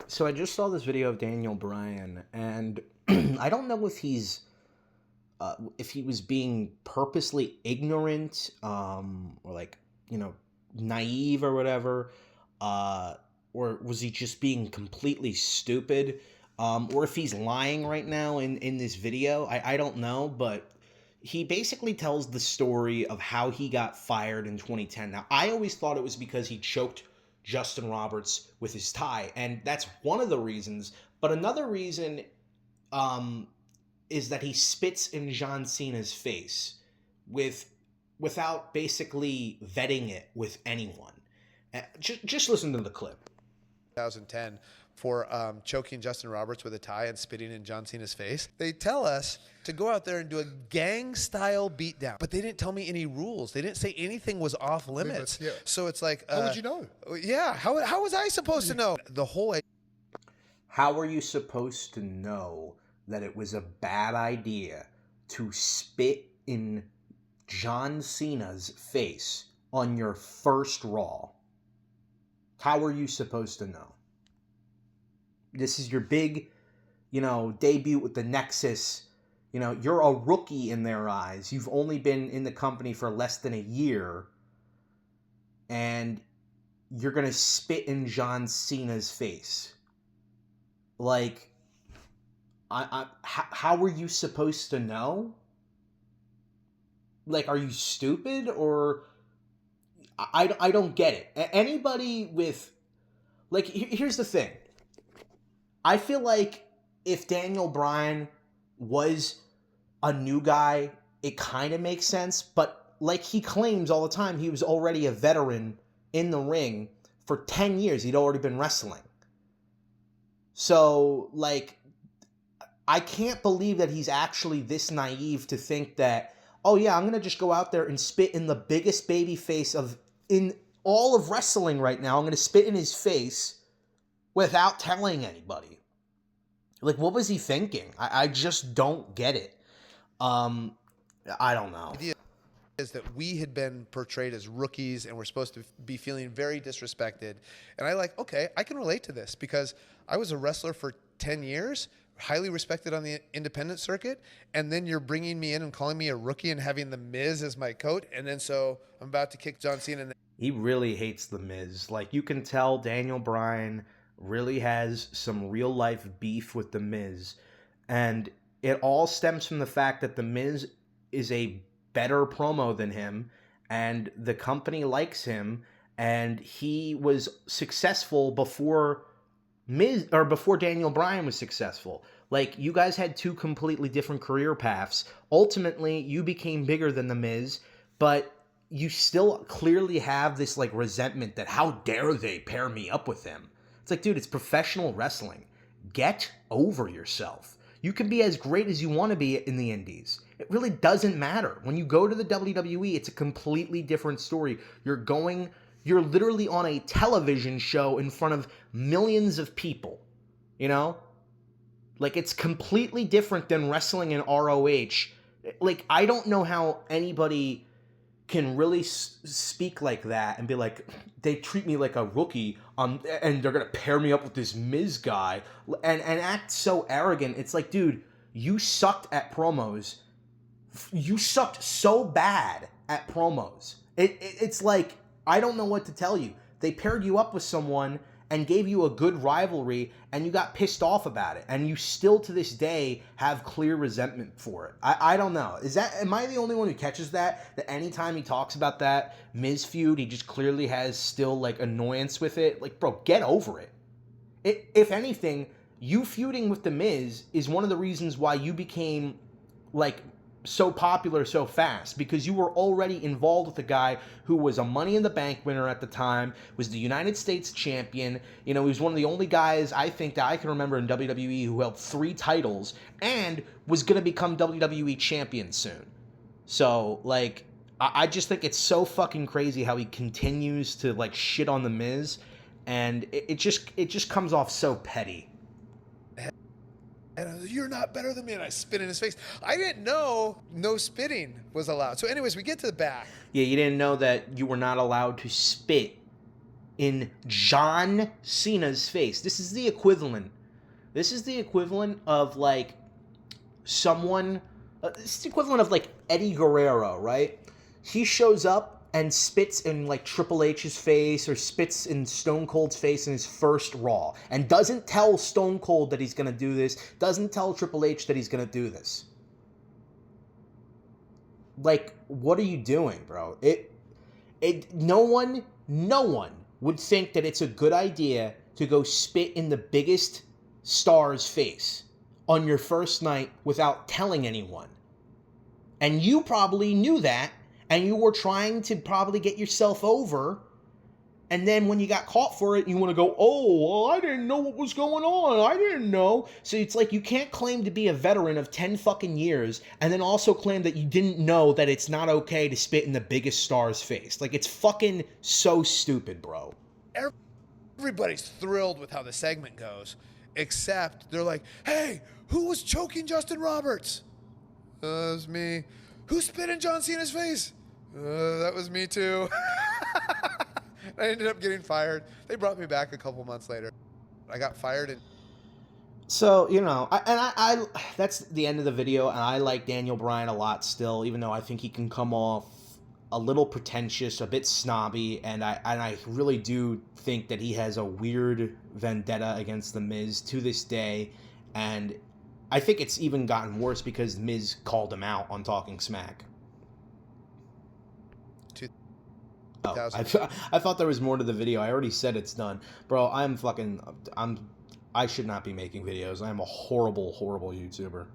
So I just saw this video of Daniel Bryan, and I don't know if he was being purposely ignorant, or like naive or whatever, uh, or was he just being completely stupid, or if he's lying right now in this video. I don't know, but he basically tells the story of how he got fired in 2010. Now, I always thought it was because he choked Justin Roberts with his tie, and that's one of the reasons. But another reason um, is that he spits in John Cena's face with without basically vetting it with anyone. Just listen to the clip. 2010 for choking Justin Roberts with a tie and spitting in John Cena's face. They tell us to go out there and do a gang-style beatdown, but they didn't tell me any rules. They didn't say anything was off limits. Yeah. So it's like, how would you know? Yeah, how was I supposed to know? The whole How were you supposed to know that it was a bad idea to spit in John Cena's face on your first Raw? How were you supposed to know? This is your big, debut with the Nexus. You're a rookie in their eyes. You've only been in the company for less than a year, and you're going to spit in John Cena's face. Like, how were you supposed to know? Like, are you stupid? Or I don't get it. Anybody with, like, here's the thing. I feel like if Daniel Bryan was a new guy, it kind of makes sense. But like he claims all the time, he was already a veteran in the ring for 10 years. He'd already been wrestling. So, like, I can't believe that he's actually this naive to think that, oh yeah, I'm going to just go out there and spit in the biggest baby face in all of wrestling right now. I'm going to spit in his face without telling anybody. Like, what was he thinking? I just don't get it. I don't know. idea is that we had been portrayed as rookies and we're supposed to be feeling very disrespected. And okay, I can relate to this because I was a wrestler for 10 years, highly respected on the independent circuit, and then you're bringing me in and calling me a rookie and having The Miz as my coach, and then so I'm about to kick John Cena. He really hates The Miz. Like, you can tell Daniel Bryan really has some real life beef with The Miz, and it all stems from the fact that The Miz is a better promo than him, and the company likes him, and he was successful before Daniel Bryan was successful. Like, you guys had two completely different career paths. Ultimately, you became bigger than The Miz, but you still clearly have this, like, resentment that how dare they pair me up with him. It's like, dude, it's professional wrestling. Get over yourself. You can be as great as you want to be in the indies. It really doesn't matter. When you go to the WWE, it's a completely different story. You're literally on a television show in front of millions of people, Like, it's completely different than wrestling in ROH. Like, I don't know how anybody can really speak like that and be like, they treat me like a rookie, and they're gonna pair me up with this Miz guy, and act so arrogant. It's like, dude, you sucked at promos. You sucked so bad at promos. It's like, I don't know what to tell you. They paired you up with someone and gave you a good rivalry, and you got pissed off about it, and you still to this day have clear resentment for it. I don't know. Am I the only one who catches that anytime he talks about that Miz feud, he just clearly has still, like, annoyance with it? Like, bro, get over it. If anything, you feuding with the Miz is one of the reasons why you became, like, so popular so fast, because you were already involved with a guy who was a Money in the Bank winner at the time, was the United States champion. He was one of the only guys, I think, that I can remember in WWE who held 3 titles and was going to become WWE champion soon. So, like, I just think it's so fucking crazy how he continues to, like, shit on the Miz, and it just comes off so petty. And I was, you're not better than me, and I spit in his face. I didn't know no spitting was allowed. So anyways, we get to the back. Yeah, you didn't know that you were not allowed to spit in John Cena's face. This is the equivalent. This is the equivalent of like someone. It's the equivalent of like Eddie Guerrero, right? He shows up and spits in like Triple H's face or spits in Stone Cold's face in his first Raw and doesn't tell Stone Cold that he's going to do this, doesn't tell Triple H that he's going to do this. Like, what are you doing, bro? No one would think that it's a good idea to go spit in the biggest star's face on your first night without telling anyone. And you probably knew that, and you were trying to probably get yourself over, and then when you got caught for it, you want to go, oh, well, I didn't know what was going on. I didn't know. So it's like you can't claim to be a veteran of 10 fucking years and then also claim that you didn't know that it's not okay to spit in the biggest star's face. Like, it's fucking so stupid, bro. Everybody's thrilled with how the segment goes, except they're like, hey, who was choking Justin Roberts? That was me. Who spit in John Cena's face? That was me too. I ended up getting fired. They brought me back a couple months later. I got fired and So, you know, I that's the end of the video, and I like Daniel Bryan a lot still, even though I think he can come off a little pretentious, a bit snobby, and I really do think that he has a weird vendetta against The Miz to this day, and I think it's even gotten worse because Miz called him out on Talking Smack. Oh, I thought there was more to the video. I already said it's done. Bro, I should not be making videos. I am a horrible, horrible YouTuber.